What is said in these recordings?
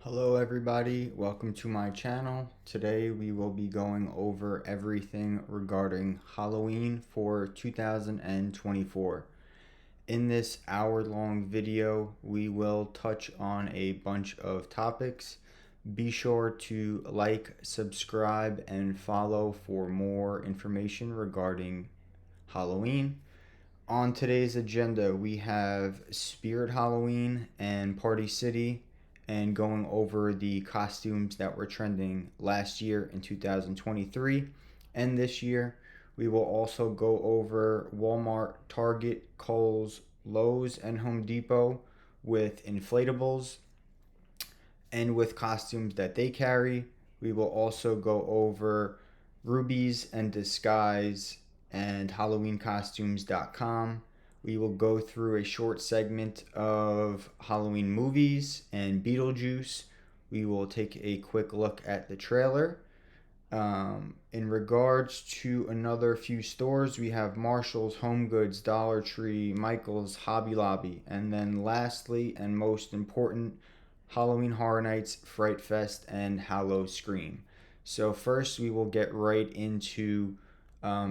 Hello everybody, welcome to my channel. Today we will be going over everything regarding Halloween for 2024. In this hour-long video, we will touch on a bunch of topics. Be sure to like, subscribe, and follow for more information regarding Halloween. On today's agenda, we have Spirit Halloween and Party City, and going over the costumes that were trending last year in 2023 and this year. We will also go over Walmart, Target, Kohls, Lowe's, and Home Depot with inflatables and with costumes that they carry. We will also go over Rubies and Disguise and HalloweenCostumes.com. We will go through a short segment of Halloween movies and Beetlejuice. We will take a quick look at the trailer. In regards to another few stores, we have Marshall's, HomeGoods, Dollar Tree, Michael's, Hobby Lobby, and then lastly and most important, Halloween Horror Nights, Fright Fest, and howloscream. So first we will get right into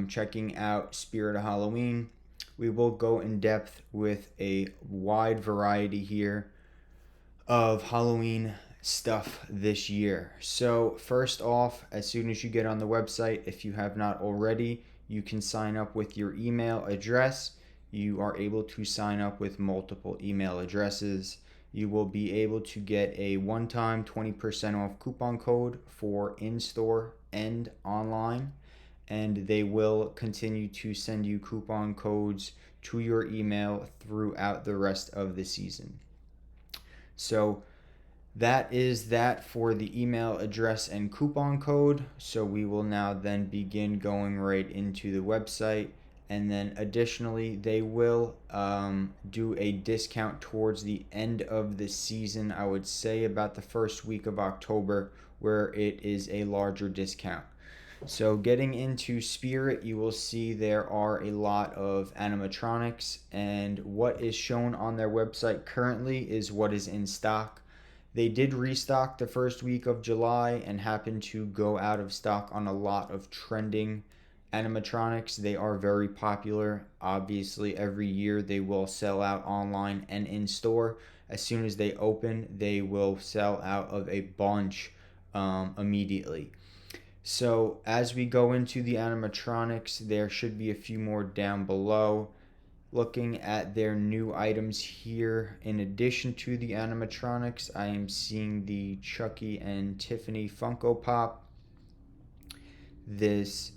checking out Spirit of Halloween. We will go in depth with a wide variety here of Halloween stuff this year. So first off, as soon as you get on the website, if you have not already, you can sign up with your email address. You are able to sign up with multiple email addresses. You will be able to get a one-time 20% off coupon code for in-store and online, and they will continue to send you coupon codes to your email throughout the rest of the season. So that is that for the email address and coupon code. So we will now then begin going right into the website. And then additionally, they will do a discount towards the end of the season. I would say about the first week of October, where it is a larger discount. So getting into Spirit, you will see there are a lot of animatronics, and what is shown on their website currently is what is in stock. They did restock the first week of July and happened to go out of stock on a lot of trending animatronics. They are very popular. Obviously, every year they will sell out online and in store. As soon as they open, they will sell out of a bunch immediately. So as we go into the animatronics, there should be a few more down below. Looking at their new items here, in addition to the animatronics, I am seeing the Chucky and Tiffany Funko Pop, this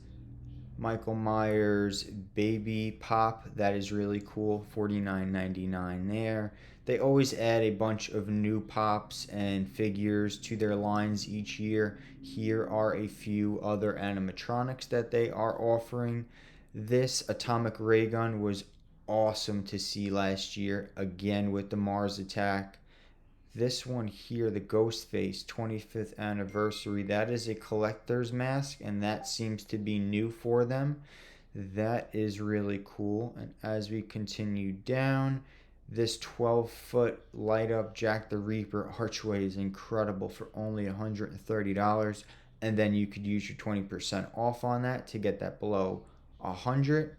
Michael Myers baby pop, that is really cool, $49.99 there. They always add a bunch of new pops and figures to their lines each year. Here are a few other animatronics that they are offering. This atomic ray gun was awesome to see last year, again with the Mars attack. This one here, the Ghostface 25th anniversary, that is a collector's mask, and that seems to be new for them. That is really cool. And as we continue down, this 12-foot light up Jack the Reaper archway is incredible for only $130. And then you could use your 20% off on that to get that below $100.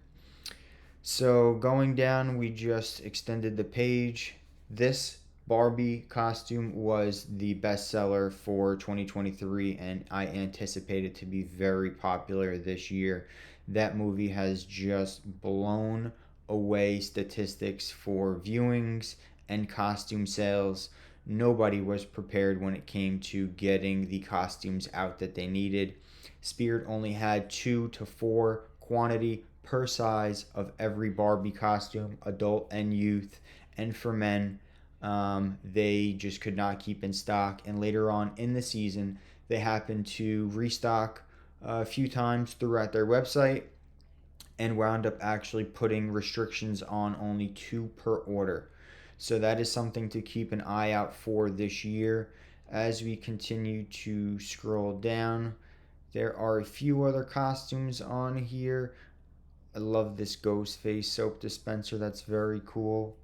So going down, we just extended the page. This Barbie costume was the bestseller for 2023, and I anticipate it to be very popular this year. That movie has just blown away statistics for viewings and costume sales. Nobody was prepared when it came to getting the costumes out that they needed. Spirit only had 2 to 4 quantity per size of every Barbie costume, adult and youth, and for men. They just could not keep in stock, and later on in the season they happened to restock a few times throughout their website and wound up actually putting restrictions on only 2 per order. So that is something to keep an eye out for this year. As we continue to scroll down, there are a few other costumes on here. I love this Ghostface soap dispenser, that's very cool.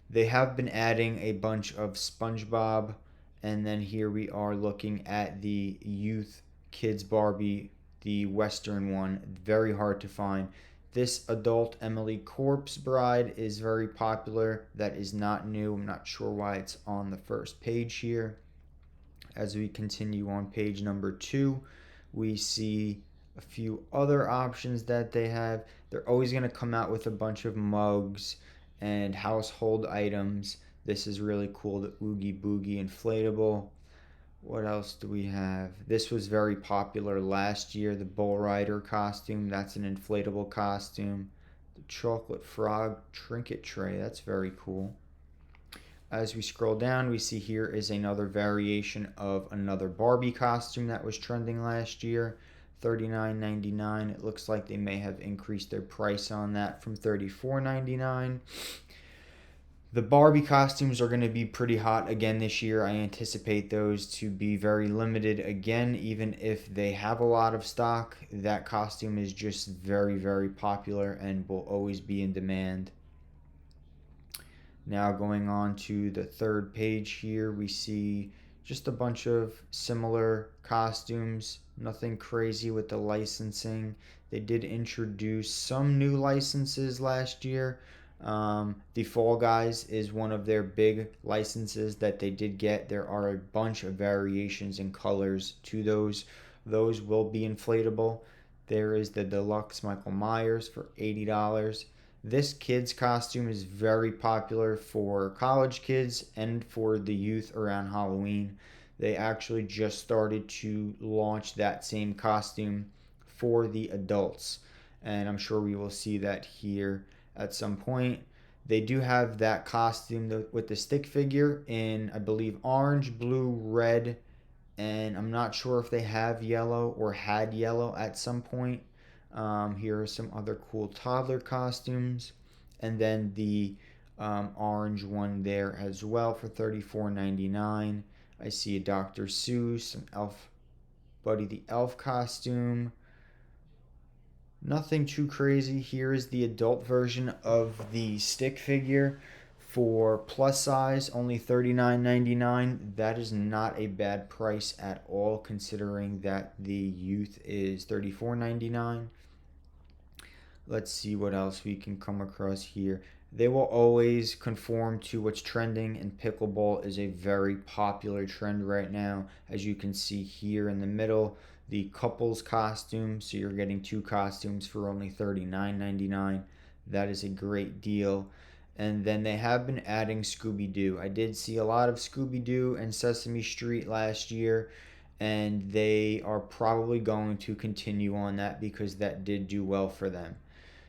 They have been adding a bunch of SpongeBob And then here we are looking at the youth kids Barbie, the Western one. Very hard to find. This adult Emily Corpse Bride is very popular. That is not new. I'm not sure why it's on the first page here. As we continue on page number 2, we see a few other options that they have. They're always going to come out with a bunch of mugs and household items. This is really cool, the Oogie Boogie Inflatable. What else do we have? This was very popular last year, the Bull Rider costume. That's an inflatable costume. The Chocolate Frog Trinket Tray. That's very cool. As we scroll down, we see here is another variation of another Barbie costume that was trending last year. $39.99. It looks like they may have increased their price on that from $34.99. The Barbie costumes are going to be pretty hot again this year. I anticipate those to be very limited again, even if they have a lot of stock. That costume is just very, very popular and will always be in demand. Now going on to the third page here, we see just a bunch of similar costumes. Nothing crazy with the licensing. They did introduce some new licenses last year. The Fall Guys is one of their big licenses that they did get. There are a bunch of variations and colors to those. Those will be inflatable. There is the Deluxe Michael Myers for $80. This kid's costume is very popular for college kids and for the youth around Halloween. They actually just started to launch that same costume for the adults, and I'm sure we will see that here at some point. They do have that costume with the stick figure in, I believe, orange, blue, red, and I'm not sure if they have yellow or had yellow at some point. Here are some other cool toddler costumes, and then the orange one there as well for $34.99. I see a Dr. Seuss, an Elf, Buddy the Elf costume. Nothing too crazy. Here is the adult version of the stick figure for plus size, only $39.99. That is not a bad price at all, considering that the youth is $34.99. Let's see what else we can come across here. They will always conform to what's trending, and pickleball is a very popular trend right now. As you can see here in the middle, the couples costume. So you're getting two costumes for only $39.99. That is a great deal. And then they have been adding Scooby-Doo. I did see a lot of Scooby-Doo and Sesame Street last year, and they are probably going to continue on that because that did do well for them.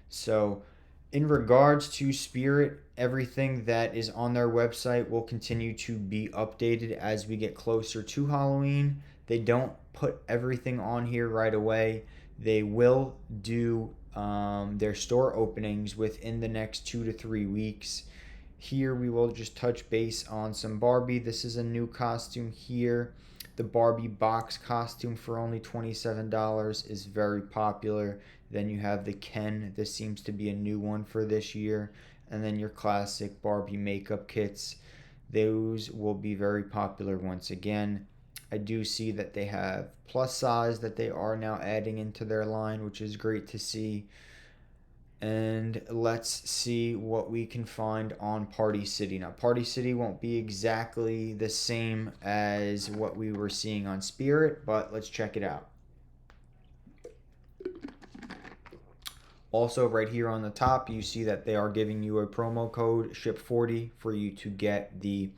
So, in regards to Spirit, everything that is on their website will continue to be updated as we get closer to Halloween. They don't put everything on here right away. They will do their store openings within the next 2 to 3 weeks. Here we will just touch base on some Barbie. This is a new costume here. The Barbie box costume for only $27 is very popular. Then you have the Ken. This seems to be a new one for this year. And then your classic Barbie makeup kits. Those will be very popular once again. I do see that they have plus size that they are now adding into their line, which is great to see. And let's see what we can find on Party City. Now, Party City won't be exactly the same as what we were seeing on Spirit, but let's check it out. Also, right here on the top, you see that they are giving you a promo code, SHIP40, for you to get the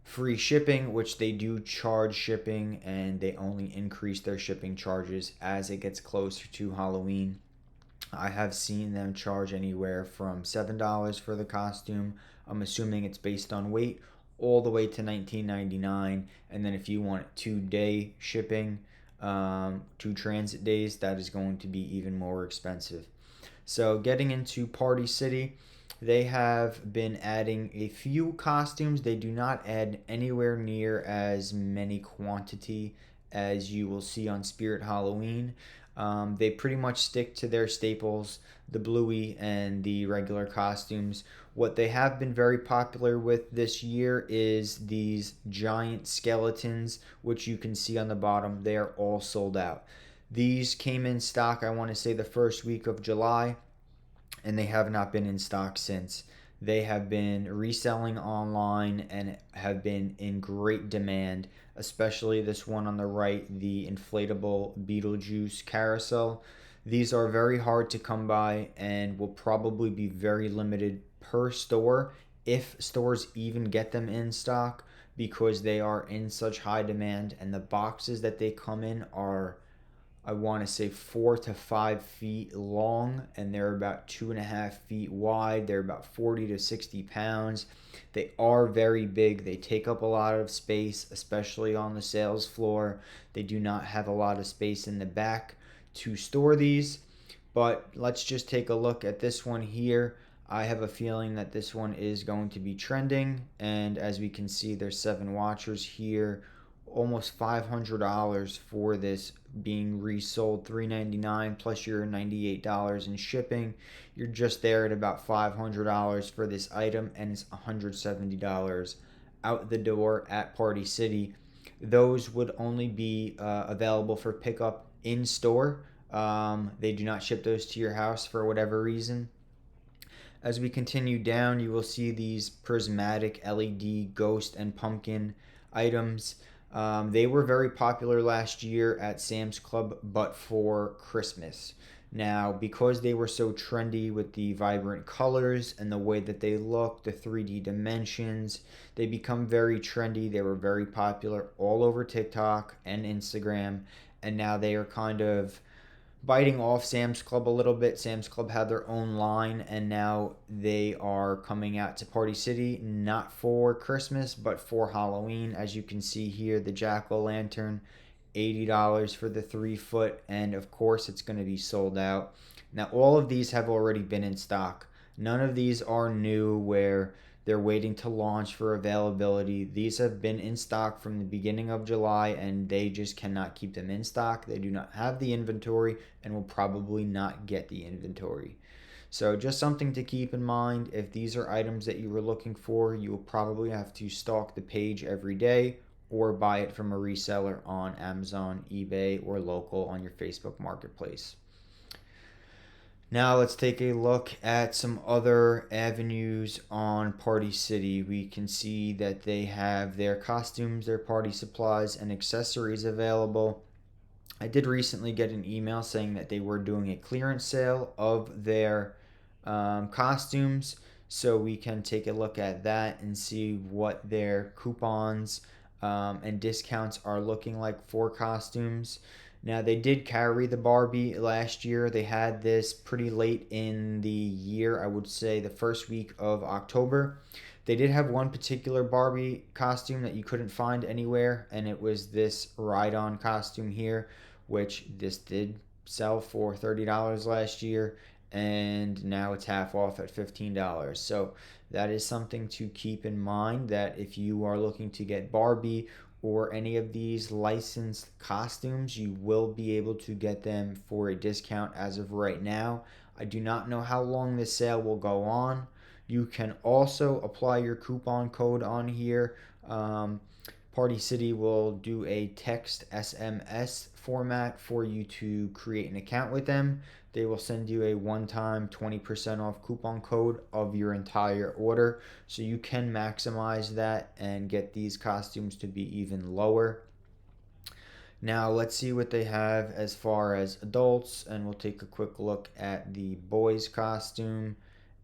free shipping, which they do charge shipping, and they only increase their shipping charges as it gets closer to Halloween. I have seen them charge anywhere from $7 for the costume. I'm assuming it's based on weight, all the way to $19.99. And then if you want 2-day shipping, 2 transit days, that is going to be even more expensive. So getting into Party City, they have been adding a few costumes. They do not add anywhere near as many quantity as you will see on Spirit Halloween. They pretty much stick to their staples, the bluey and the regular costumes. What they have been very popular with this year is these giant skeletons, which you can see on the bottom. They are all sold out. These came in stock, I want to say, the first week of July, and they have not been in stock since. They have been reselling online and have been in great demand, especially this one on the right, the inflatable Beetlejuice carousel. These are very hard to come by and will probably be very limited per store, if stores even get them in stock, because they are in such high demand, and the boxes that they come in are, I want to say, 4 to 5 feet long, and they're about 2.5 feet wide. They're about 40 to 60 pounds. They are very big. They take up a lot of space, especially on the sales floor. They do not have a lot of space in the back to store these. But let's just take a look at this one here. I have a feeling that this one is going to be trending, and as we can see, there's 7 watchers here. Almost $500 for this being resold, $399 plus your $98 in shipping. You're just there at about $500 for this item, and it's $170 out the door at Party City. Those would only be available for pickup in store. They do not ship those to your house for whatever reason. As we continue down, you will see these prismatic LED ghost and pumpkin items. They were very popular last year at Sam's Club, but for Christmas. Now, because they were so trendy with the vibrant colors and the way that they look, the 3D dimensions, they become very trendy. They were very popular all over TikTok and Instagram, and now they are kind of biting off Sam's Club a little bit. Sam's Club had their own line, and now they are coming out to Party City, not for Christmas, but for Halloween. As you can see here, the jack-o'-lantern, $80 for the 3 foot, and of course it's going to be sold out. Now, all of these have already been in stock. None of these are new where they're waiting to launch for availability. These have been in stock from the beginning of July, and they just cannot keep them in stock. They do not have the inventory and will probably not get the inventory. So just something to keep in mind. If these are items that you were looking for, you will probably have to stalk the page every day or buy it from a reseller on Amazon, eBay, or local on your Facebook Marketplace. Now let's take a look at some other avenues on Party City. We can see that they have their costumes, their party supplies, and accessories available. I did recently get an email saying that they were doing a clearance sale of their costumes, so we can take a look at that and see what their coupons and discounts are looking like for costumes. Now, they did carry the Barbie last year. They had this pretty late in the year, I would say the first week of October. They did have one particular Barbie costume that you couldn't find anywhere, and it was this ride-on costume here, which this did sell for $30 last year, and now it's half off at $15. So that is something to keep in mind, that if you are looking to get Barbie or any of these licensed costumes, you will be able to get them for a discount as of right now. I do not know how long this sale will go on. You can also apply your coupon code on here. Party City will do a text SMS format for you to create an account with them. They will send you a one-time 20% off coupon code of your entire order, so you can maximize that and get these costumes to be even lower. Now let's see what they have as far as adults, and we'll take a quick look at the boys costume,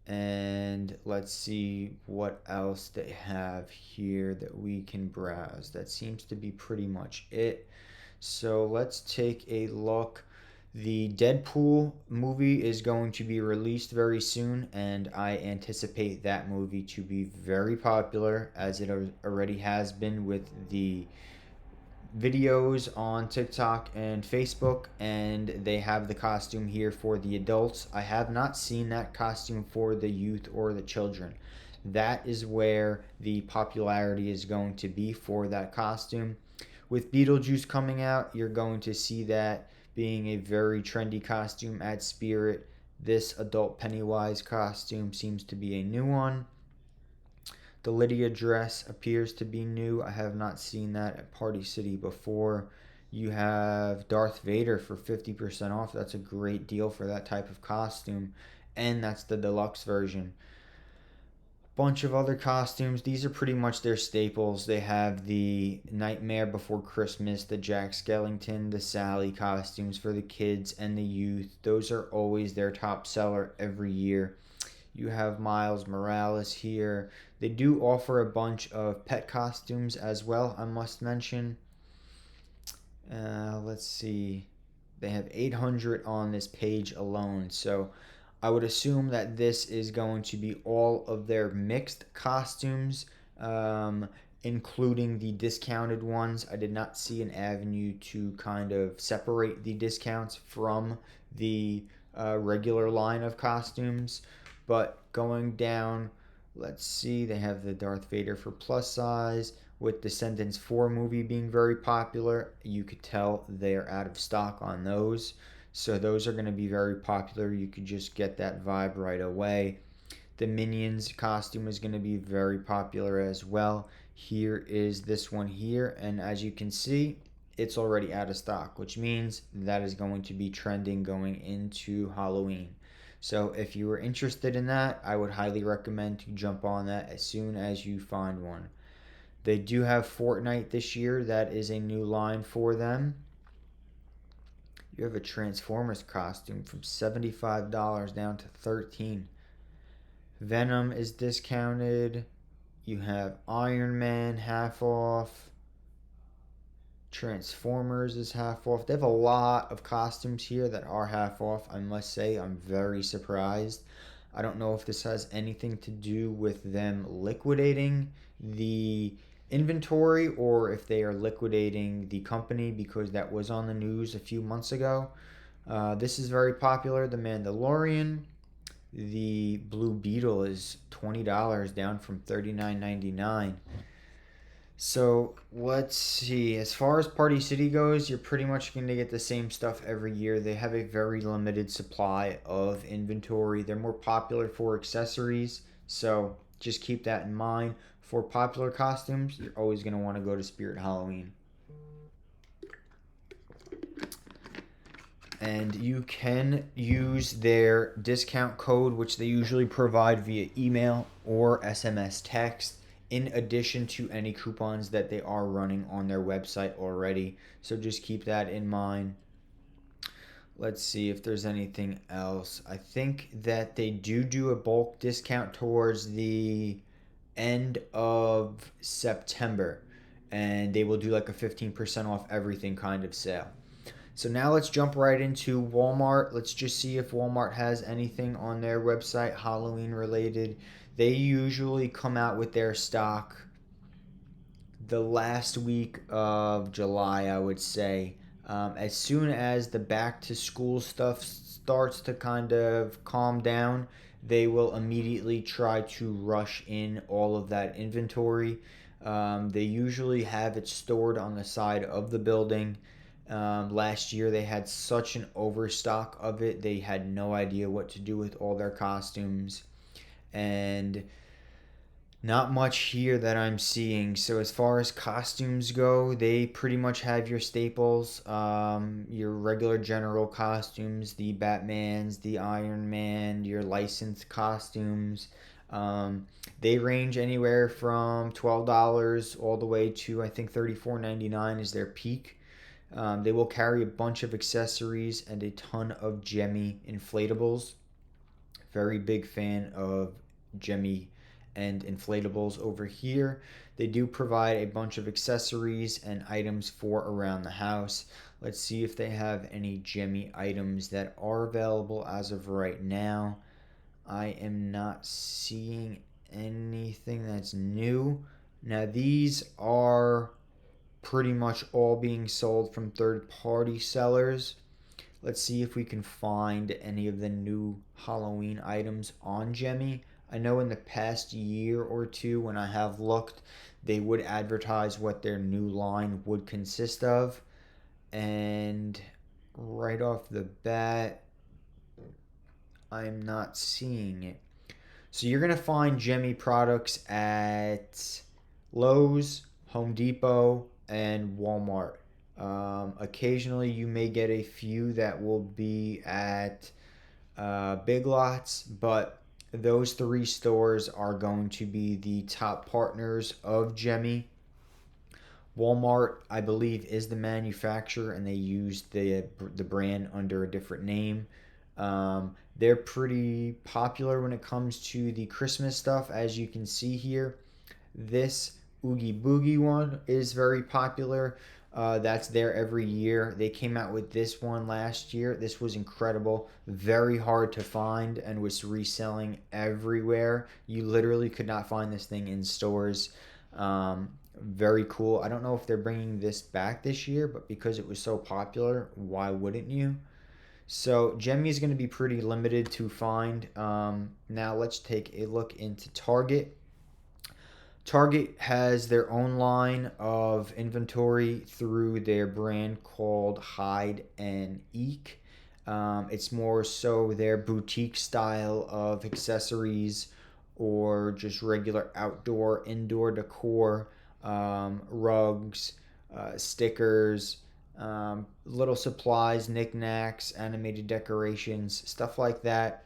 and let's see what else they have here that we can browse. That seems to be pretty much it. So let's take a look. The Deadpool movie is going to be released very soon, and I anticipate that movie to be very popular, as it already has been with the videos on TikTok and Facebook, and they have the costume here for the adults. I have not seen that costume for the youth or the children. That is where the popularity is going to be for that costume. With Beetlejuice coming out, you're going to see that being a very trendy costume at Spirit. This adult Pennywise costume seems to be a new one. The Lydia dress appears to be new. I have not seen that at Party City before. You have Darth Vader for 50% off. That's a great deal for that type of costume. And that's the deluxe version. Bunch of other costumes. These are pretty much their staples. They have the Nightmare Before Christmas, the Jack Skellington, the Sally costumes for the kids and the youth. Those are always their top seller every year. You have Miles Morales here. They do offer a bunch of pet costumes as well, I must mention. Let's see. They have 800 on this page alone. So I would assume that this is going to be all of their mixed costumes, including the discounted ones. I did not see an avenue to kind of separate the discounts from the regular line of costumes. But going down, let's see, they have the Darth Vader for plus size. With Descendants 4 movie being very popular, you could tell they're out of stock on those. So those are going to be very popular. You could just get that vibe right away. The Minions costume is going to be very popular as well. Here is this one here, and as you can see, it's already out of stock, which means that is going to be trending going into Halloween. So if you were interested in that, I would highly recommend to jump on that as soon as you find one. They do have Fortnite this year. That is a new line for them. You have a Transformers costume from $75 down to $13. Venom is discounted. You have Iron Man half off. Transformers is half off. They have a lot of costumes here that are half off. I must say, I'm very surprised. I don't know if this has anything to do with them liquidating the inventory or if they are liquidating the company, because that was on the news a few months ago. This is very popular. The Mandalorian. The Blue Beetle is $20 down from $39.99. So let's see. As far as Party City goes, you're pretty much going to get the same stuff every year. They have a very limited supply of inventory. They're more popular for accessories, so just keep that in mind. For popular costumes, you're always going to want to go to Spirit Halloween. And you can use their discount code, which they usually provide via email or SMS text, in addition to any coupons that they are running on their website already. So just keep that in mind. Let's see if there's anything else. I think that they do a bulk discount towards the end of September, and they will do like a 15% off everything kind of sale. So now let's jump right into Walmart. Let's just see if Walmart has anything on their website Halloween related. They usually come out with their stock the last week of July, I would say. As soon as the back to school stuff starts to kind of calm down, they will immediately try to rush in all of that inventory. They usually have it stored on the side of the building. Last year they had such an overstock of it, they had no idea what to do with all their costumes. And not much here that I'm seeing. So as far as costumes go, they pretty much have your staples, your regular general costumes, the Batmans, the Iron Man, your licensed costumes. They range anywhere from $12 all the way to I think $34.99 is their peak. They will carry a bunch of accessories and a ton of Gemmy inflatables. Very big fan of Gemmy and inflatables over here. They do provide a bunch of accessories and items for around the house. Let's see if they have any Gemmy items that are available as of right now. I am not seeing anything that's new. Now these are pretty much all being sold from third-party sellers. Let's see if we can find any of the new Halloween items on Gemmy. I know in the past year or two when I have looked, they would advertise what their new line would consist of. And right off the bat, I'm not seeing it. So you're going to find Jemmy products at Lowe's, Home Depot, and Walmart. Occasionally, you may get a few that will be at Big Lots, but those three stores are going to be the top partners of Jemmy. Walmart, I believe, is the manufacturer, and they use the brand under a different name. They're pretty popular when it comes to the Christmas stuff, as you can see here. This Oogie Boogie one is very popular. That's there every year. They came out with this one last year. This was incredible. Very hard to find and was reselling everywhere. You literally could not find this thing in stores. Very cool. I don't know if they're bringing this back this year, but because it was so popular, why wouldn't you? So Jemmy is going to be pretty limited to find. Now let's take a look into Target. Target has their own line of inventory through their brand called Hide and Eek. It's more so their boutique style of accessories or just regular outdoor, indoor decor, rugs, stickers, little supplies, knickknacks, animated decorations, stuff like that.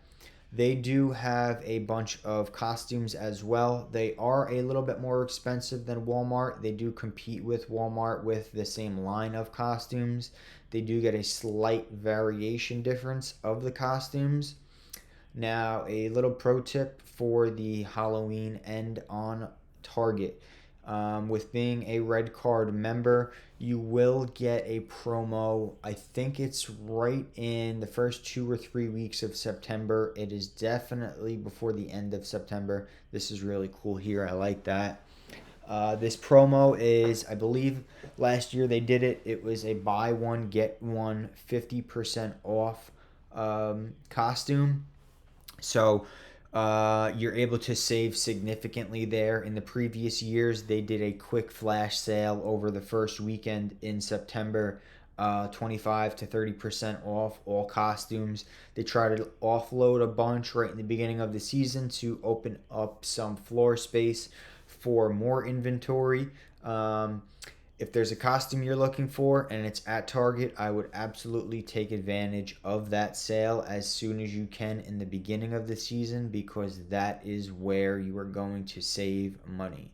They do have a bunch of costumes as well. They are a little bit more expensive than Walmart. They do compete with Walmart with the same line of costumes. They do get a slight variation difference of the costumes. Now, a little pro tip for the Halloween end on Target. With being a red card member, you will get a promo. I think it's right in the first 2 or 3 weeks of September. It is definitely before the end of September. This is really cool here. I like that. This promo is, I believe, last year they did it. It was a buy one, get one 50% off costume. So you're able to save significantly there. In the previous years, they did a quick flash sale over the first weekend in September, 25 to 30% off all costumes. They try to offload a bunch right in the beginning of the season to open up some floor space for more inventory. If there's a costume you're looking for and it's at Target, I would absolutely take advantage of that sale as soon as you can in the beginning of the season, because that is where you are going to save money.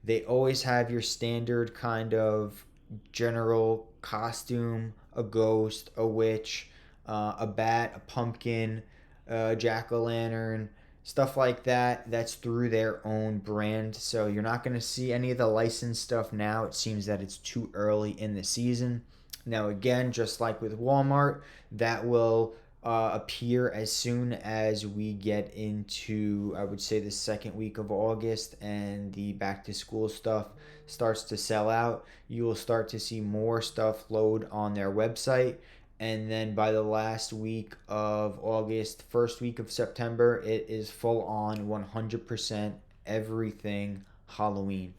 They always have your standard kind of general costume: a ghost, a witch, a bat, a pumpkin, a jack-o'-lantern, stuff like that. That's through their own brand, so you're not going to see any of the licensed stuff now. It seems that it's too early in the season. Now, again, just like with Walmart, that will appear as soon as we get into, I would say, the second week of August and the back to school stuff starts to sell out. You will start to see more stuff load on their website. And then by the last week of August, first week of September, it is full on 100% everything Halloween.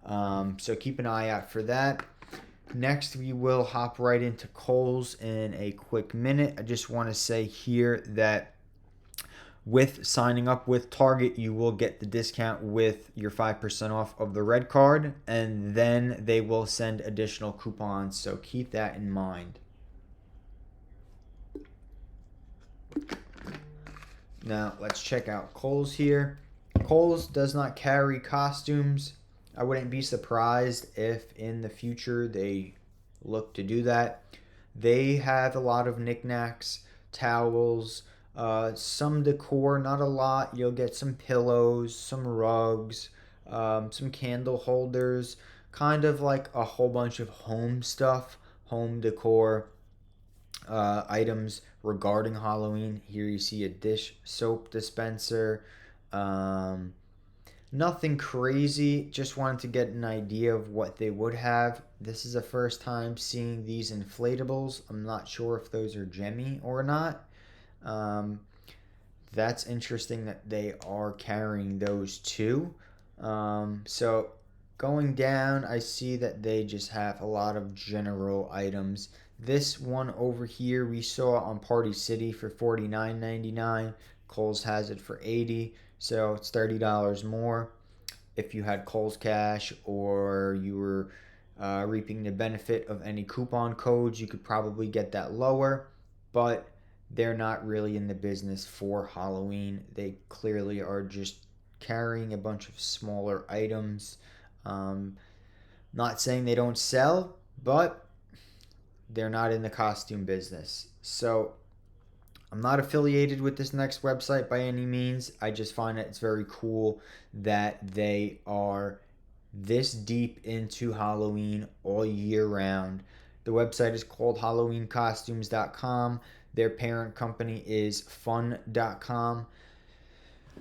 So keep an eye out for that. Next, we will hop right into Kohls in a quick minute. I just want to say here that with signing up with Target, you will get the discount with your 5% off of the red card, and then they will send additional coupons. So keep that in mind. Now, let's check out Kohls here. Kohls does not carry costumes. I wouldn't be surprised if in the future they look to do that. They have a lot of knickknacks, towels, some decor, not a lot. You'll get some pillows, some rugs, some candle holders, kind of like a whole bunch of home stuff, home decor items regarding Halloween. Here you see a dish soap dispenser. Um, Nothing crazy. Just wanted to get an idea of what they would have. This is the first time seeing these inflatables. I'm not sure if those are Jemmy or not. Um, that's interesting that they are carrying those too. So Going down, I see that they just have a lot of general items. This one over here we saw on Party City for $49.99. Kohls has it for $80, so it's $30 more. If you had Kohls Cash or you were reaping the benefit of any coupon codes, you could probably get that lower, but they're not really in the business for Halloween. They clearly are just carrying a bunch of smaller items. Um, Not saying they don't sell, but they're not in the costume business. So I'm not affiliated with this next website by any means. I just find that it's very cool that they are this deep into Halloween all year round. The website is called HalloweenCostumes.com. Their parent company is Fun.com.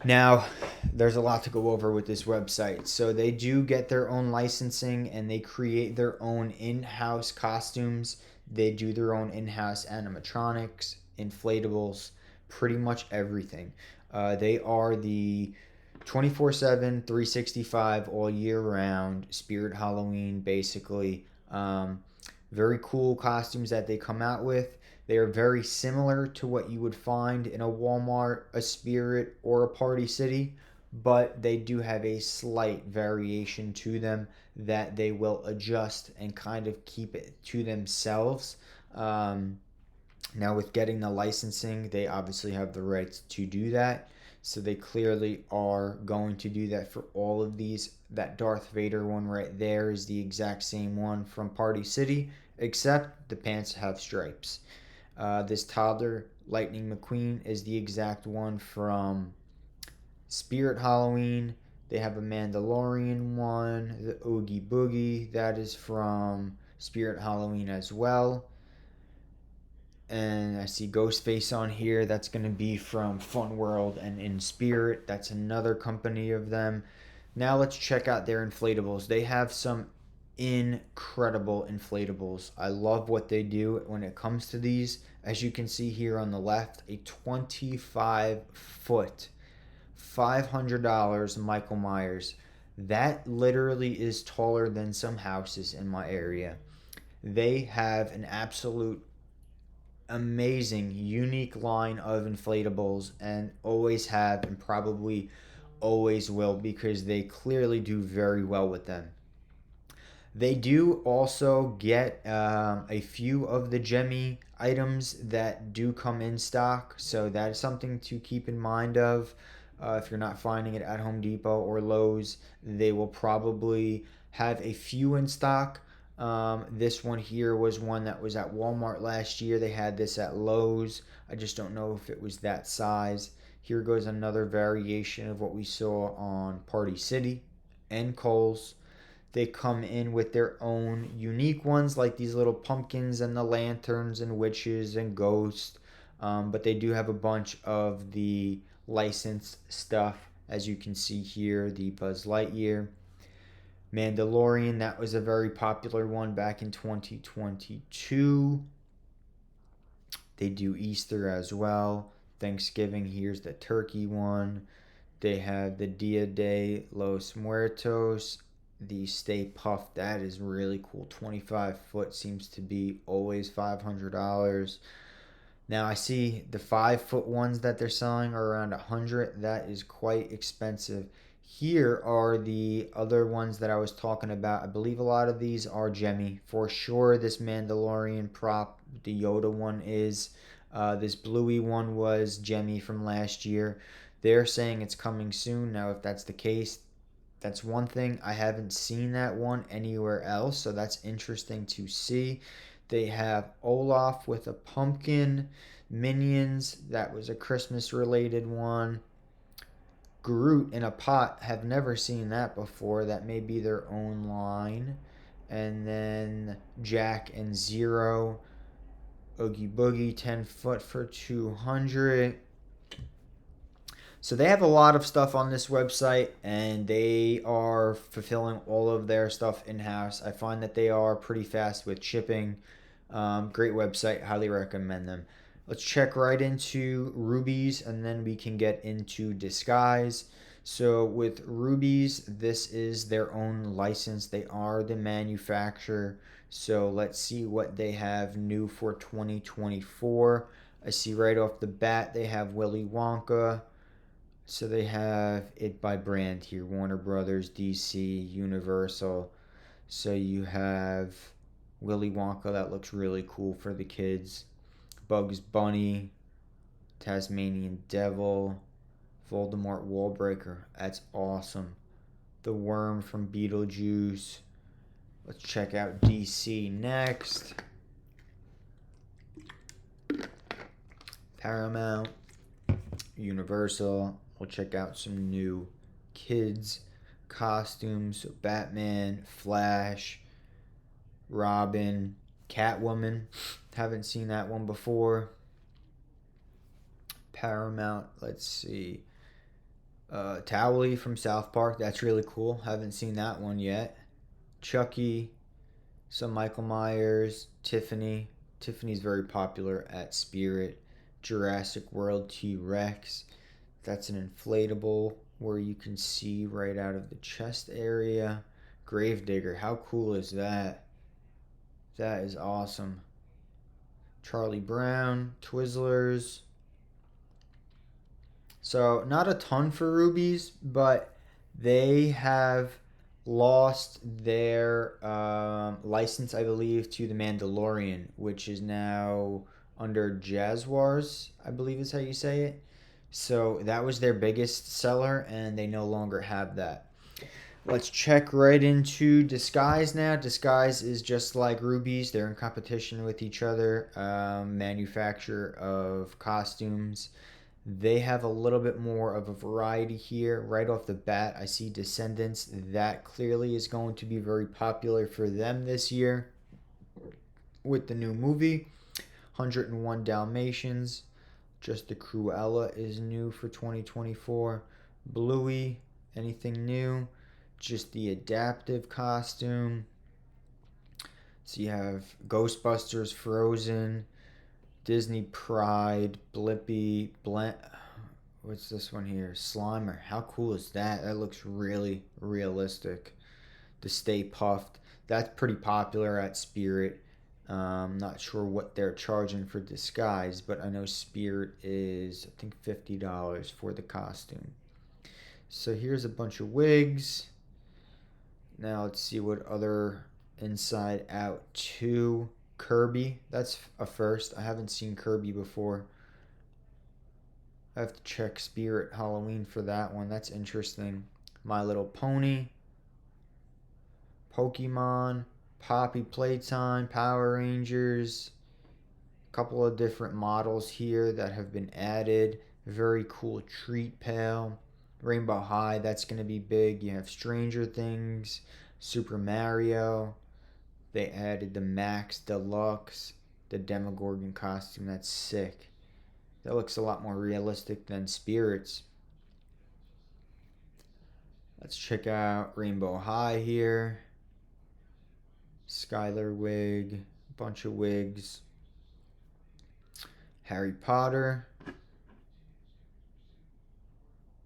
Now, there's a lot to go over with this website. So they do get their own licensing and they create their own in-house costumes. They do their own in-house animatronics, inflatables, pretty much everything. They are the 24/7, 365 all year round Spirit Halloween, basically. Very cool costumes that they come out with. They are very similar to what you would find in a Walmart, a Spirit, or a Party City, but they do have a slight variation to them that they will adjust and kind of keep it to themselves. Um, Now, with getting the licensing, they obviously have the rights to do that. So they clearly are going to do that for all of these. That Darth Vader one right there is the exact same one from Party City, except the pants have stripes. This toddler Lightning McQueen is the exact one from Spirit Halloween. They have a Mandalorian one, the Oogie Boogie, that is from Spirit Halloween as well. And I see Ghostface on here. That's going to be from Fun World and Inspirit. That's another company of them. Now let's check out their inflatables. They have some incredible inflatables. I love what they do when it comes to these. As you can see here on the left, a 25-foot, $500 Michael Myers. That literally is taller than some houses in my area. They have an absolute amazing, unique line of inflatables and always have and probably always will because they clearly do very well with them. They do also get a few of the Gemmy items that do come in stock, so that is something to keep in mind of. If you're not finding it at Home Depot or Lowe's, they will probably have a few in stock. This one here was one that was at Walmart last year. They had this at Lowe's. I just don't know if it was that size. Here goes another variation of what we saw on Party City and Kohls. They come in with their own unique ones, like these little pumpkins and the lanterns and witches and ghosts. But they do have a bunch of the licensed stuff, as you can see here, the Buzz Lightyear. Mandalorian, that was a very popular one back in 2022. They do Easter as well. Thanksgiving, here's the turkey one. They have the Dia de los Muertos, the Stay Puft. That is really cool. 25-foot seems to be always $500. Now I see the 5-foot ones that they're selling are around $100. That is quite expensive. Here are the other ones that I was talking about. I believe a lot of these are Gemmy. For sure, this Mandalorian prop, the Yoda one is. This Bluey one was Gemmy from last year. They're saying it's coming soon. Now, if that's the case, that's one thing. I haven't seen that one anywhere else, so that's interesting to see. They have Olaf with a pumpkin. Minions, that was a Christmas related one. Groot in a pot, have never seen that before. That may be their own line. And then Jack and Zero. Oogie Boogie, 10-foot for $200. So they have a lot of stuff on this website, and they are fulfilling all of their stuff in-house. I find that they are pretty fast with shipping. Great website, highly recommend them. Let's check right into Rubies, and then we can get into Disguise. So with Rubies, this is their own license. They are the manufacturer. So let's see what they have new for 2024. I see right off the bat they have Willy Wonka. So they have it by brand here: Warner Brothers, DC, Universal. So you have Willy Wonka, that looks really cool for the kids. Bugs Bunny, Tasmanian Devil, Voldemort Wallbreaker. That's awesome. The Worm from Beetlejuice. Let's check out DC next. Paramount, Universal. We'll check out some new kids costumes. So Batman, Flash, Robin, Catwoman. Haven't seen that one before. Paramount, let's see. Towelie from South Park. That's really cool. Haven't seen that one yet. Chucky, some Michael Myers, Tiffany. Tiffany's very popular at Spirit. Jurassic World T-Rex. That's an inflatable where you can see right out of the chest area. Gravedigger. How cool is that? That is awesome. Charlie Brown, Twizzlers. So not a ton for Rubies, but they have lost their license, I believe, to The Mandalorian, which is now under Jaguars, I believe is how you say it. So that was their biggest seller, and they no longer have that. Let's check right into Disguise now. Disguise is just like Rubies. They're in competition with each other. Manufacturer of costumes. They have a little bit more of a variety here. Right off the bat, I see Descendants. That clearly is going to be very popular for them this year with the new movie. 101 Dalmatians. Just the Cruella is new for 2024. Bluey, anything new? Just the adaptive costume. So you have Ghostbusters, Frozen, Disney Pride, Blippi, what's this one here? Slimer. How cool is that? That looks really realistic. The Stay Puffed. That's pretty popular at Spirit. Not sure what they're charging for Disguise, but I know Spirit is, I think, $50 for the costume. So here's a bunch of wigs. Now let's see what other Inside Out 2. Kirby, that's a first. I haven't seen Kirby before. I have to check Spirit Halloween for that one. That's interesting. My Little Pony, Pokemon, Poppy Playtime, Power Rangers. A couple of different models here that have been added. Very cool Treat Pail. Rainbow High, that's going to be big. You have Stranger Things, Super Mario. They added the Max Deluxe, the Demogorgon costume. That's sick. That looks a lot more realistic than Spirit's. Let's check out Rainbow High here. Skylar wig, bunch of wigs. Harry Potter.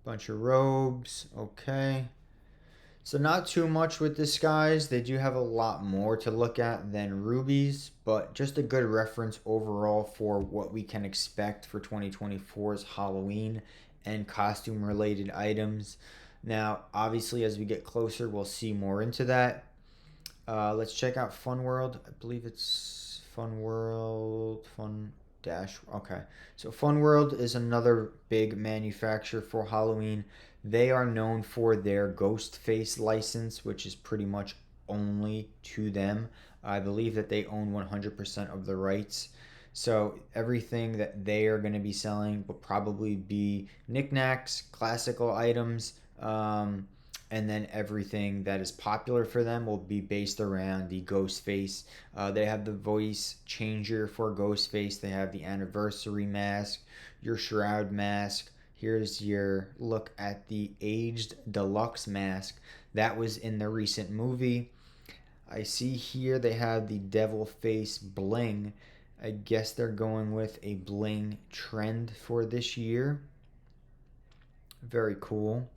Bunch of robes. Okay. So not too much with Disguise. They do have a lot more to look at than Rubies, but just a good reference overall for what we can expect for 2024's Halloween and costume related items. Now, obviously, as we get closer, we'll see more into that. Let's check out Fun World. I believe it's Fun World, Fun Dash. Okay. So Fun World is another big manufacturer for Halloween. They are known for their ghost face license, which is pretty much only to them. I believe that they own 100% of the rights. So everything that they are going to be selling will probably be knickknacks, classical items, and then everything that is popular for them will be based around the ghost face. They have the voice changer for ghost face. They have the anniversary mask, your shroud mask. Here's your look at the aged deluxe mask. That was in the recent movie. I see here they have the devil face bling. I guess they're going with a bling trend for this year. Very cool.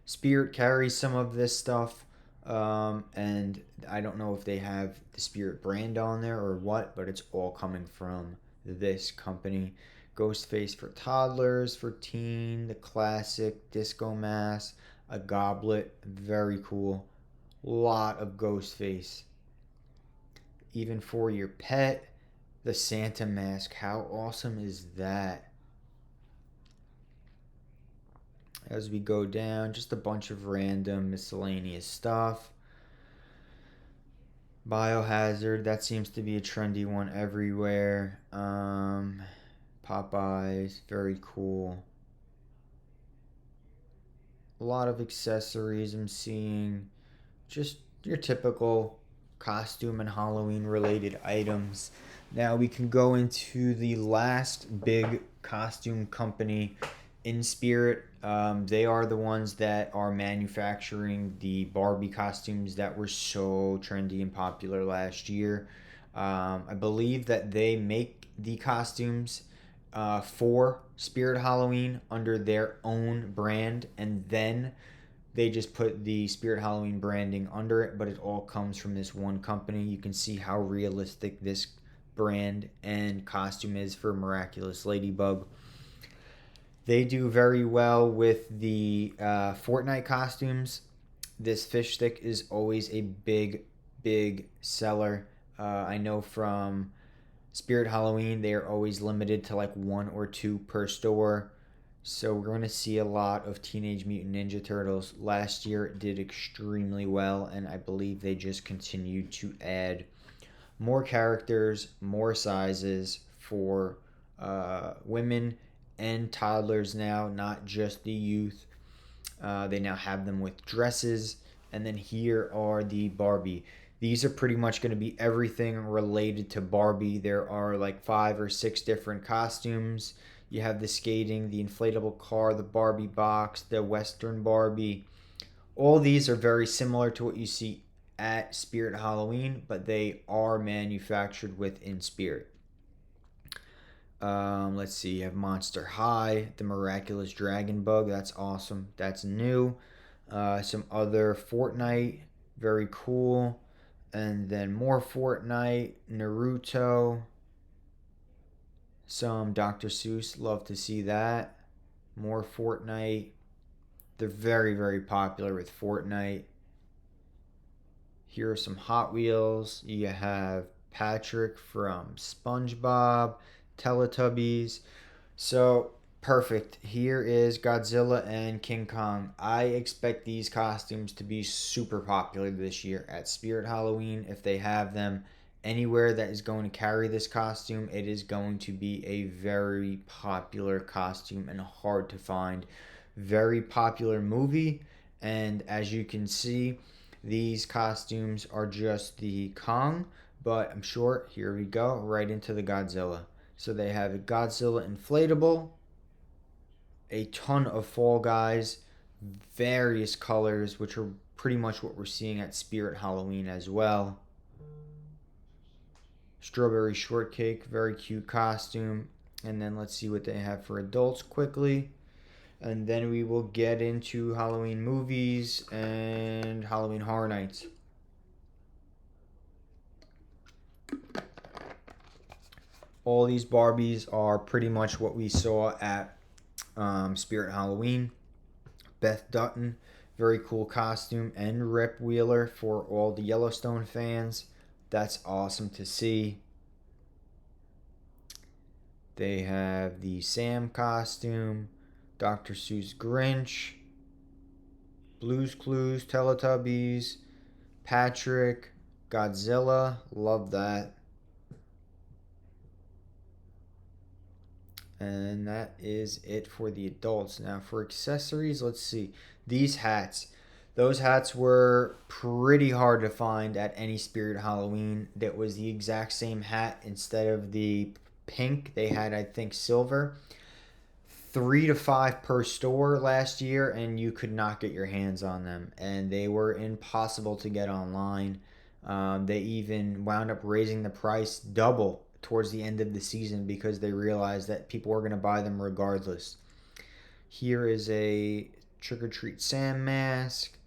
Spirit carries some of this stuff, and I don't know if they have the Spirit brand on there or what, but it's all coming from this company. Ghostface for toddlers, for teen, the classic disco mask, a goblet, very cool. Lot of Ghostface. Even for your pet, the Santa mask. How awesome is that? As we go down, just a bunch of random miscellaneous stuff. Biohazard, that seems to be a trendy one everywhere. Popeyes, very cool. A lot of accessories I'm seeing. Just your typical costume and Halloween related items. Now we can go into the last big costume company, Inspirit. They are the ones that are manufacturing the Barbie costumes that were so trendy and popular last year. I believe that they make the costumes for Spirit Halloween under their own brand, and then they just put the Spirit Halloween branding under it, but it all comes from this one company. You can see how realistic this brand and costume is for Miraculous Ladybug. They do very well with the Fortnite costumes. This fish stick is always a big seller. I know from Spirit Halloween, they are always limited to like one or two per store. So we're going to see a lot of Teenage Mutant Ninja Turtles. Last year it did extremely well, and I believe they just continued to add more characters, more sizes for women and toddlers now, not just the youth. They now have them with dresses. And then here are the Barbie. These are pretty much going to be everything related to Barbie. There are like 5 or 6 different costumes. You have the skating, the inflatable car, the Barbie box, the Western Barbie. All these are very similar to what you see at Spirit Halloween, but they are manufactured within Spirit. Let's see, you have Monster High, the Miraculous Dragon Bug. That's awesome. That's new. Some other Fortnite, very cool. And then more Fortnite, Naruto. Some Dr. Seuss, love to see that. More Fortnite. They're very popular with Fortnite. Here are some Hot Wheels. You have Patrick from SpongeBob, Teletubbies. So perfect. Here is Godzilla and King Kong. I expect these costumes to be super popular this year at Spirit Halloween. If they have them anywhere that is going to carry this costume, it is going to be a very popular costume and hard to find. Very popular movie, and as you can see, these costumes are just the Kong, but I'm sure, here we go, right into the Godzilla. So they have a Godzilla inflatable, a ton of Fall Guys, various colors, which are pretty much what we're seeing at Spirit Halloween as well. Strawberry Shortcake, very cute costume. And then let's see what they have for adults quickly. And then we will get into Halloween movies and Halloween Horror Nights. All these Barbies are pretty much what we saw at Spirit Halloween. Beth Dutton, very cool costume, and Rip Wheeler for all the Yellowstone fans. That's awesome to see. They have the Sam costume, Dr. Seuss Grinch, Blue's Clues, Teletubbies, Patrick, Godzilla, love that. And that is it for the adults. Now for accessories, let's see. These hats. Those hats were pretty hard to find at any Spirit Halloween. That was the exact same hat. Instead of the pink, they had, I think, silver. 3 to 5 per store last year, and you could not get your hands on them. And they were impossible to get online. They even wound up raising the price double towards the end of the season because they realized that people were going to buy them regardless. Here is a trick-or-treat Sam mask,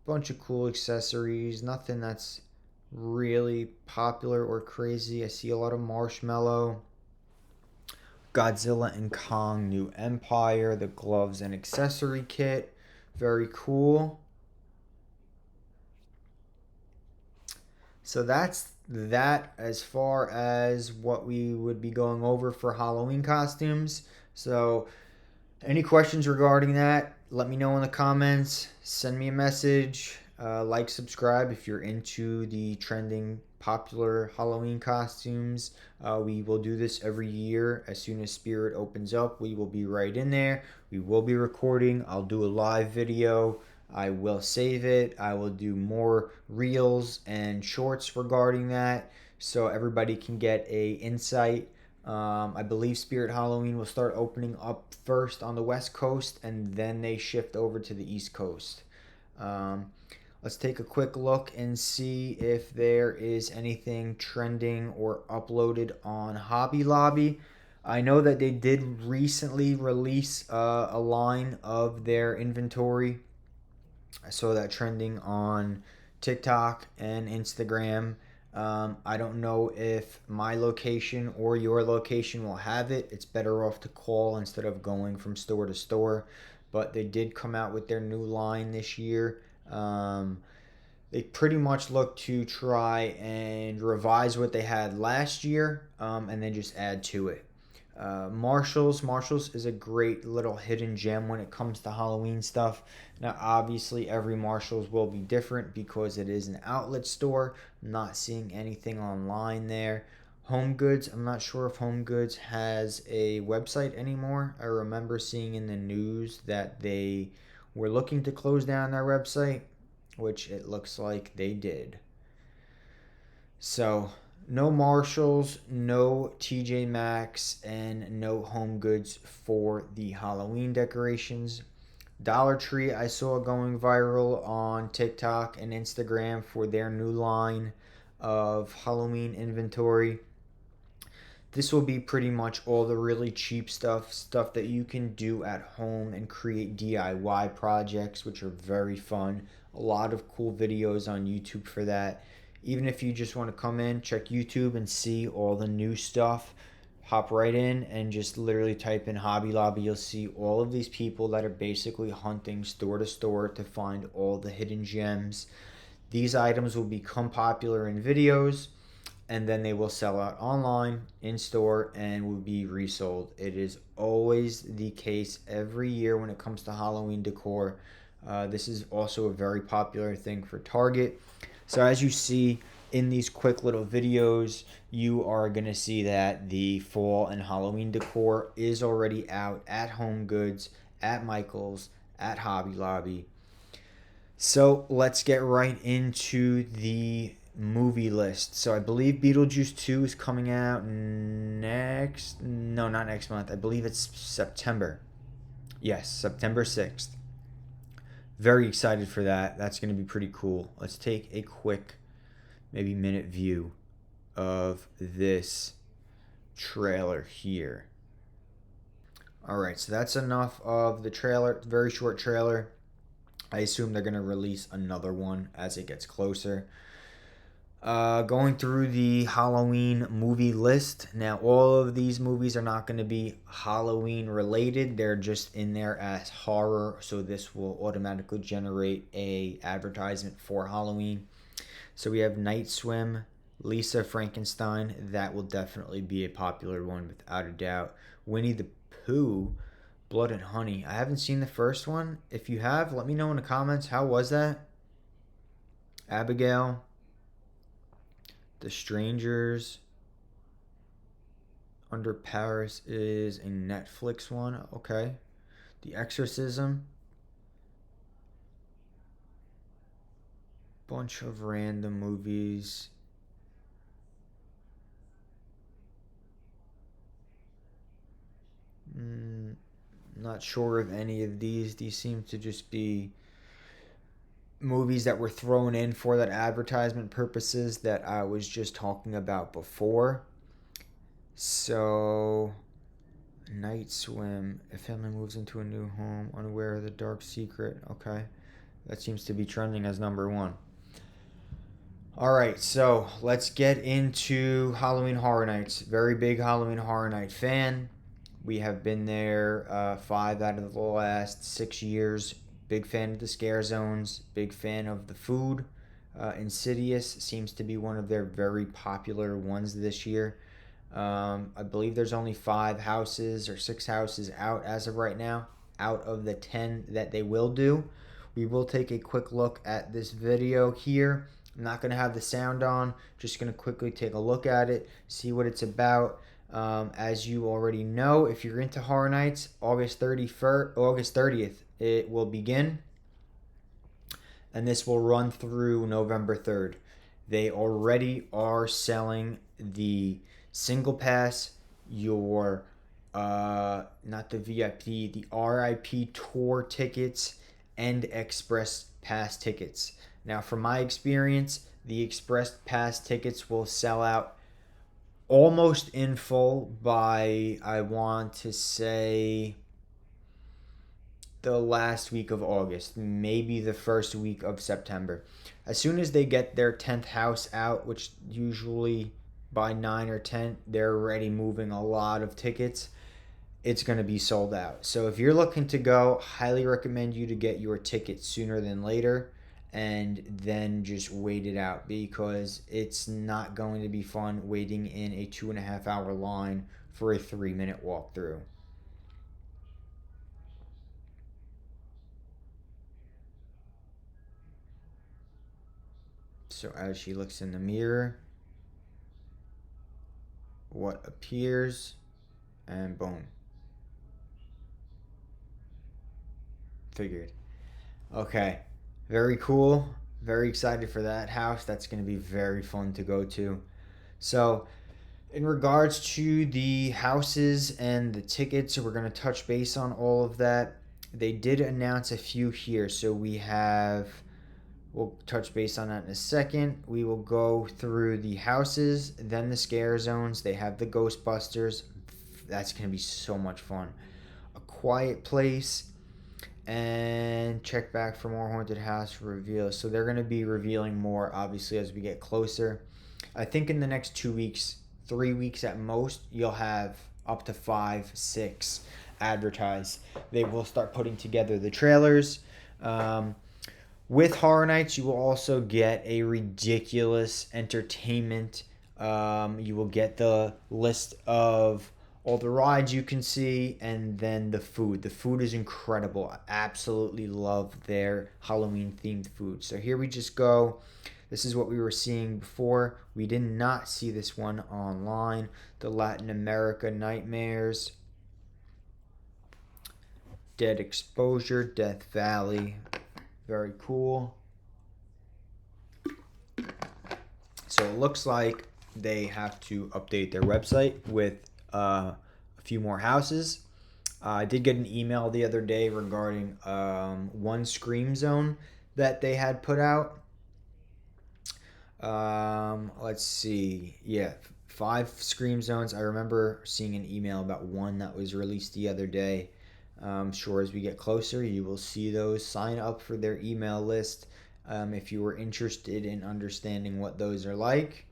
bunch of cool accessories, nothing that's really popular or crazy. I see a lot of marshmallow, Godzilla and Kong New Empire, the gloves and accessory kit, very cool. So that's that as far as what we would be going over for Halloween costumes. So any questions regarding that, let me know in the comments. Send me a message. Like, subscribe if you're into the trending popular Halloween costumes. We will do this every year. As soon as Spirit opens up, we will be right in there. We will be recording. I'll do a live video. I will save it. I will do more reels and shorts regarding that so everybody can get a insight. I believe Spirit Halloween will start opening up first on the West Coast and then they shift over to the East Coast. Let's take a quick look and see if there is anything trending or uploaded on Hobby Lobby. I know that they did recently release a line of their inventory. I saw that trending on TikTok and Instagram. I don't know if my location or your location will have it. It's better off to call instead of going from store to store. But they did come out with their new line this year. They pretty much look to try and revise what they had last year and then just add to it. Marshalls is a great little hidden gem when it comes to Halloween stuff. Now obviously every Marshalls will be different because it is an outlet store. I'm not seeing anything online there. HomeGoods, I'm not sure if HomeGoods has a website anymore. I remember seeing in the news that they were looking to close down their website, which it looks like they did. So no Marshalls, no TJ Maxx, and no HomeGoods for the Halloween decorations. Dollar Tree I saw going viral on TikTok and Instagram for their new line of Halloween inventory. This will be pretty much all the really cheap stuff that you can do at home and create DIY projects, which are very fun. A lot of cool videos on YouTube for that. Even if you just want to come in, check YouTube and see all the new stuff, hop right in and just literally type in Hobby Lobby. You'll see all of these people that are basically hunting store to store to find all the hidden gems. These items will become popular in videos and then they will sell out online, in store, and will be resold. It is always the case every year when it comes to Halloween decor. This is also a very popular thing for Target. So as you see in these quick little videos, you are going to see that the fall and Halloween decor is already out at HomeGoods, at Michael's, at Hobby Lobby. So let's get right into the movie list. So I believe Beetlejuice 2 is coming out not next month. I believe it's September. Yes, September 6th. Very excited for that. That's going to be pretty cool. Let's take a quick, maybe minute view of this trailer here. Alright, so that's enough of the trailer. Very short trailer. I assume they're going to release another one as it gets closer. Going through the Halloween movie list. Now, all of these movies are not going to be Halloween related. They're just in there as horror, so this will automatically generate a advertisement for Halloween. So we have Night Swim, Lisa Frankenstein. That will definitely be a popular one without a doubt. Winnie the Pooh, Blood and Honey. I haven't seen the first one. If you have, let me know in the comments. How was that? Abigail. The Strangers Under Paris is a Netflix one. Okay. The Exorcism. Bunch of random movies. Not sure of any of these. These seem to just be movies that were thrown in for that advertisement purposes that I was just talking about before. So Night swim. A family moves into a new home, unaware of the dark secret. Okay. That seems to be trending as #1. Alright, so let's get into Halloween Horror Nights. Very big Halloween Horror Night fan. We have been there 5 out of the last 6 years. Big fan of the scare zones. Big fan of the food. Insidious seems to be one of their very popular ones this year. I believe there's only 5 houses or 6 houses out as of right now, out of the 10 that they will do. We will take a quick look at this video here. I'm not going to have the sound on, just going to quickly take a look at it, see what it's about. As you already know, if you're into Horror Nights, August 30th, it will begin, and this will run through November 3rd. They already are selling the single pass, your not the VIP, the RIP tour tickets, and express pass tickets. Now, from my experience, the express pass tickets will sell out almost in full by, I want to say, the last week of August, maybe the first week of September. As soon as they get their 10th house out, which usually by 9 or 10, they're already moving a lot of tickets. It's going to be sold out. So if you're looking to go, highly recommend you to get your ticket sooner than later, and then just wait it out, because it's not going to be fun waiting in a 2.5 hour line for a 3-minute walkthrough. So as she looks in the mirror, what appears, and boom. Figured. Okay. Very cool. Very excited for that house. That's going to be very fun to go to. So, in regards to the houses and the tickets, we're going to touch base on all of that. They did announce a few here. So, we'll touch base on that in a second. We will go through the houses, then the scare zones. They have the Ghostbusters. That's going to be so much fun. A Quiet Place. And check back for more haunted house reveals. So they're going to be revealing more, obviously, as we get closer. I think in the next 2 weeks, 3 weeks at most, you'll have up to 5, 6 advertised. They will start putting together the trailers. With Horror Nights, you will also get a ridiculous entertainment. You will get the list of all the rides you can see, and then the food. The food is incredible. I absolutely love their Halloween themed food. So here we just go. This is what we were seeing before. We did not see this one online. The Latin America Nightmares, Dead Exposure, Death Valley. Very cool. So it looks like they have to update their website with a few more houses. I did get an email the other day regarding one Scream Zone that they had put out. Let's see. Yeah, 5 Scream Zones. I remember seeing an email about one that was released the other day. I'm sure as we get closer, you will see those. Sign up for their email list if you were interested in understanding what those are like.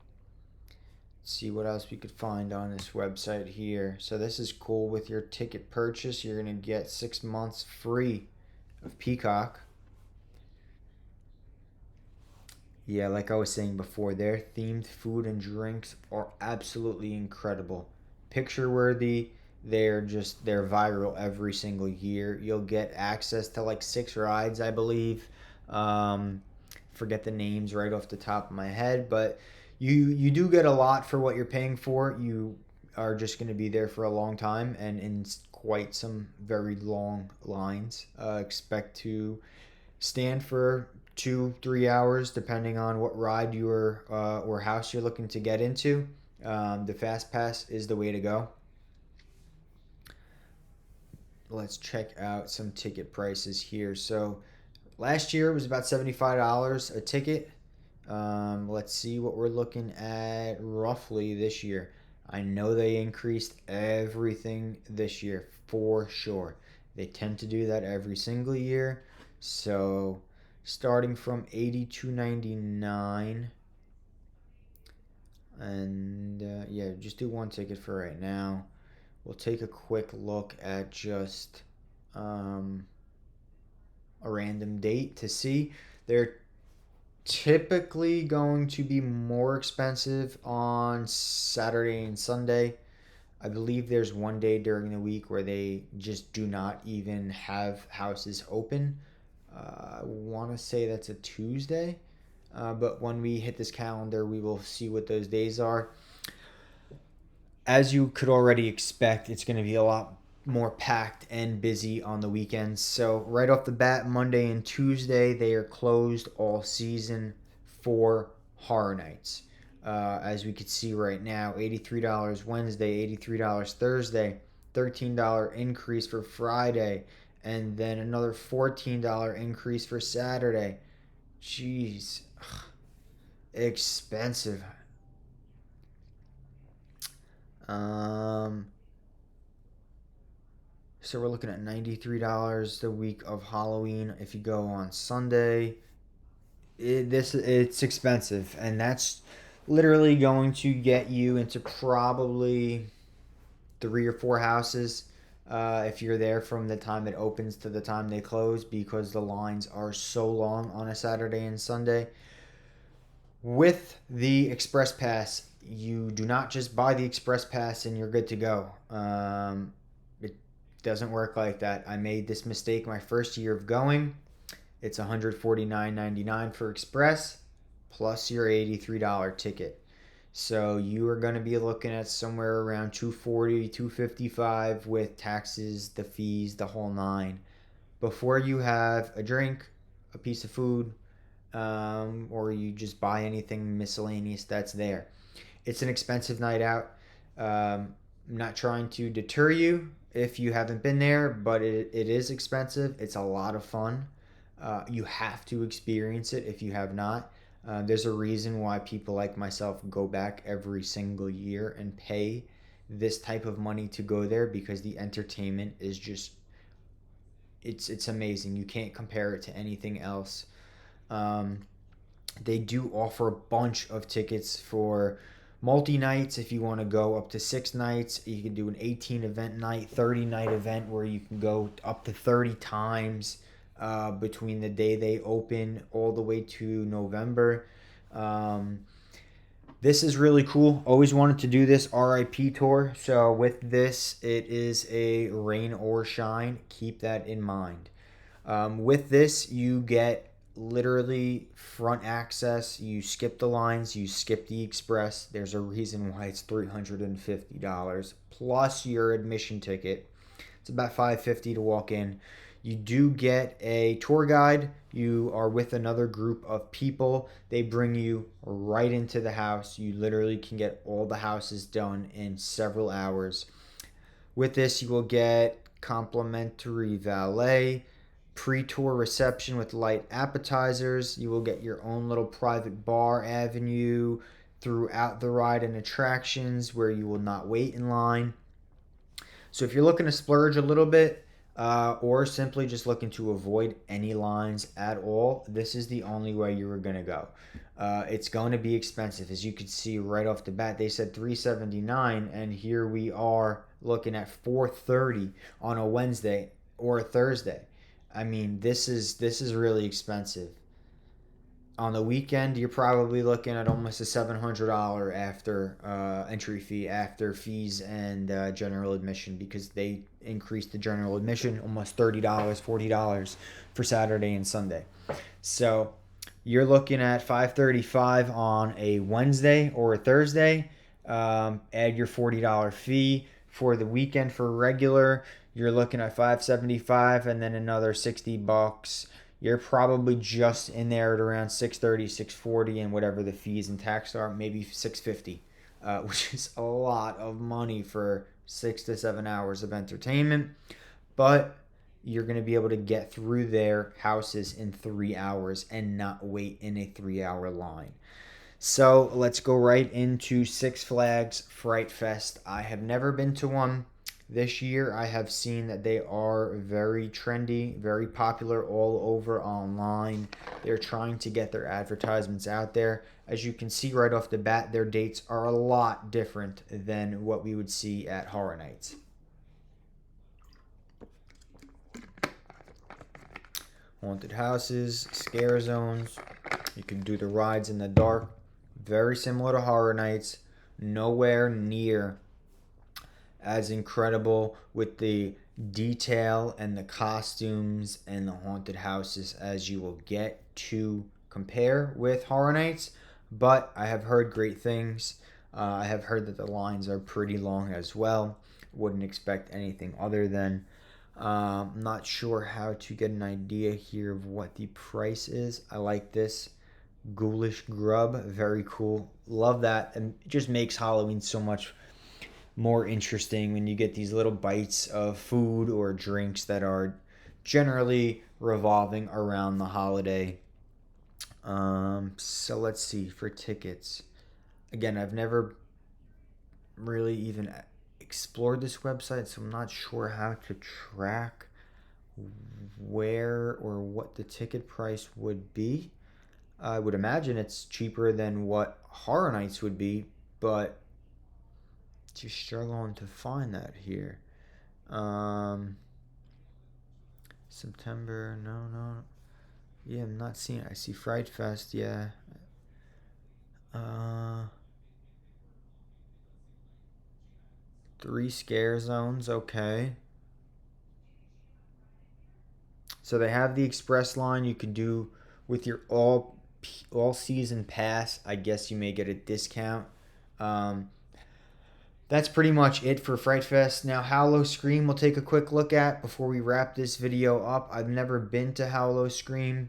See what else we could find on this website here. So this is cool. With your ticket purchase, you're going to get 6 months free of Peacock. Yeah, like I was saying before, their themed food and drinks are absolutely incredible. Picture worthy. They're viral every single year. You'll get access to like 6 rides, I believe. Forget the names right off the top of my head, but you do get a lot for what you're paying for. You are just going to be there for a long time, and in quite some very long lines. Expect to stand for 2-3 hours depending on what ride or house you're looking to get into. The fast pass is the way to go. Let's check out some ticket prices here. So last year it was about $75 a ticket. Let's see what we're looking at roughly this year. I know they increased everything this year for sure. They tend to do that every single year. So starting from $82.99, and yeah, just do one ticket for right now. We'll take a quick look at just um, a random date to see. They're typically going to be more expensive on Saturday and Sunday. I believe there's one day during the week where they just do not even have houses open. I want to say that's a Tuesday, but when we hit this calendar, we will see what those days are. As you could already expect, it's going to be a lot more packed and busy on the weekends. So, right off the bat, Monday and Tuesday, they are closed all season for Horror Nights. As we could see right now, $83 Wednesday, $83 Thursday, $13 increase for Friday, and then another $14 increase for Saturday. Jeez, expensive. Um, so we're looking at $93 the week of Halloween. If you go on Sunday, it's expensive, and that's literally going to get you into probably 3 or 4 houses if you're there from the time it opens to the time they close, because the lines are so long on a Saturday and Sunday. With the Express Pass, you do not just buy the Express Pass and you're good to go. It doesn't work like that. I made this mistake my first year of going. It's $149.99 for Express plus your $83 ticket. So you are going to be looking at somewhere around $240, $255 with taxes, the fees, the whole nine, before you have a drink, a piece of food, or you just buy anything miscellaneous that's there. It's an expensive night out. I'm not trying to deter you if you haven't been there, but it is expensive. It's a lot of fun. You have to experience it if you have not. There's a reason why people like myself go back every single year and pay this type of money to go there, because the entertainment is just it's amazing. You can't compare it to anything else. Um, they do offer a bunch of tickets for multi nights. If you want to go up to 6 nights, you can do an 18 event night, 30-night event where you can go up to 30 times between the day they open all the way to November. Um, this is really cool. Always wanted to do this RIP tour. So with this, it is a rain or shine. Keep that in mind. With this, you get literally front access. You skip the lines. You skip the express. There's a reason why it's $350 plus your admission ticket. It's about $550 to walk in. You do get a tour guide. You are with another group of people. They bring you right into the house. You literally can get all the houses done in several hours. With this, you will get complimentary valet, pre-tour reception with light appetizers. You will get your own little private bar avenue throughout the ride and attractions where you will not wait in line. So if you're looking to splurge a little bit, or simply just looking to avoid any lines at all, this is the only way you are going to go. It's going to be expensive. As you can see right off the bat, they said $379, and here we are looking at $430 on a Wednesday or a Thursday. I mean, this is really expensive. On the weekend, you're probably looking at almost a $700 after entry fee, after fees and general admission, because they increased the general admission almost $30, $40 for Saturday and Sunday. So you're looking at $535 on a Wednesday or a Thursday. Add your $40 fee for the weekend for regular. You're looking at $575 and then another $60. You're probably just in there at around $630, $640, and whatever the fees and tax are, maybe $650, which is a lot of money for 6 to 7 hours of entertainment. But you're going to be able to get through their houses in 3 hours and not wait in a 3-hour line. So let's go right into Six Flags Fright Fest. I have never been to one. This year, I have seen that they are very trendy, very popular all over online. They're trying to get their advertisements out there. As you can see right off the bat, their dates are a lot different than what we would see at Horror Nights. Haunted houses, scare zones. You can do the rides in the dark. Very similar to Horror Nights. Nowhere near as incredible with the detail and the costumes and the haunted houses as you will get to compare with Horror Nights. But I have heard great things. I have heard that the lines are pretty long as well. Wouldn't expect anything other than. I'm not sure how to get an idea here of what the price is. I like this ghoulish grub. Very cool. Love that. And it just makes Halloween so much more interesting when you get these little bites of food or drinks that are generally revolving around the holiday. So let's see for tickets. Again, I've never really even explored this website, so I'm not sure how to track where or what the ticket price would be. I would imagine it's cheaper than what Horror Nights would be, but just struggling to find that here. September, no. Yeah, I'm not seeing it. I see Fright Fest, yeah. Uh, 3 scare zones, okay. So they have the express line you could do with your all season pass. I guess you may get a discount. Um, that's pretty much it for Fright Fest. Now, Howloscream we'll take a quick look at before we wrap this video up. I've never been to Howloscream.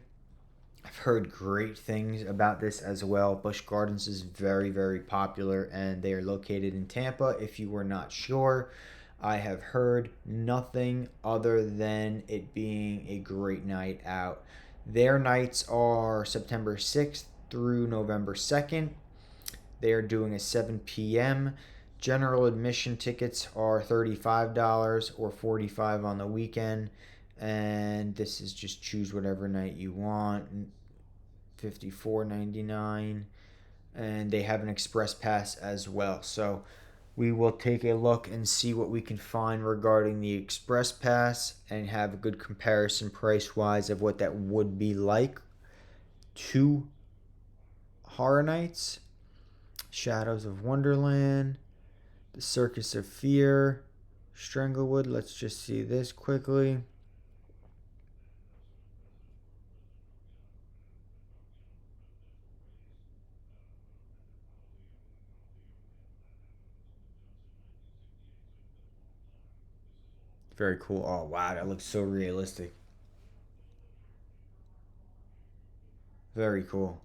I've heard great things about this as well. Busch Gardens is very, very popular, and they are located in Tampa. If you were not sure, I have heard nothing other than it being a great night out. Their nights are September 6th through November 2nd. They are doing a 7 p.m. General admission tickets are $35 or $45 on the weekend. And this is just choose whatever night you want. $54.99. And they have an express pass as well. So we will take a look and see what we can find regarding the express pass and have a good comparison price wise of what that would be like to Horror Nights, Shadows of Wonderland, the Circus of Fear, Stranglewood. Let's just see this quickly. Very cool. Oh, wow, that looks so realistic. Very cool.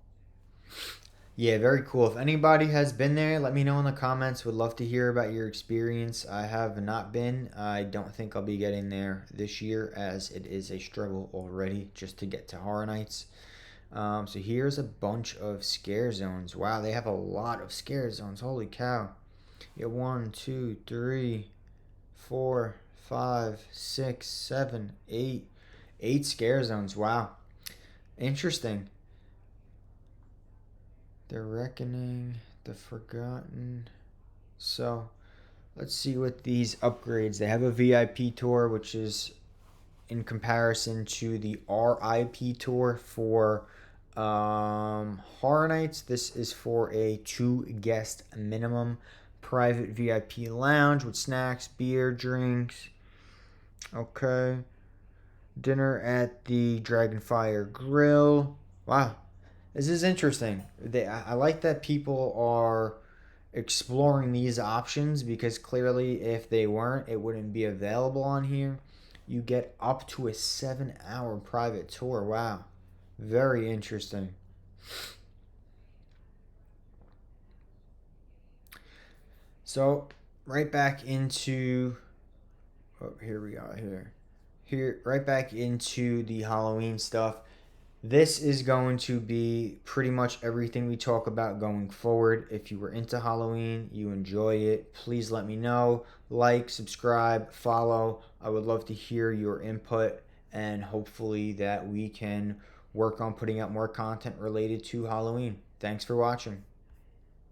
Yeah, very cool. If anybody has been there, let me know in the comments. Would love to hear about your experience. I have not been. I don't think I'll be getting there this year as it is a struggle already just to get to Horror Nights. So here's a bunch of scare zones. Wow, they have a lot of scare zones. Holy cow. You have 1, 2, 3, 4, 5, 6, 7, 8. 8 scare zones. Wow. Interesting. The Reckoning, The Forgotten. So, let's see what these upgrades. They have a VIP tour, which is in comparison to the RIP tour for Horror Nights. This is for a 2-guest minimum. Private VIP lounge with snacks, beer, drinks. Okay. Dinner at the Dragonfire Grill. Wow. This is interesting. I like that people are exploring these options because clearly if they weren't, it wouldn't be available on here. You get up to a 7-hour private tour. Wow. Very interesting. So, right back into here we are here. Right back into the Halloween stuff. This is going to be pretty much everything we talk about going forward. If you were into Halloween, you enjoy it, please let me know. Like, subscribe, follow. I would love to hear your input, and hopefully that we can work on putting out more content related to Halloween. Thanks for watching.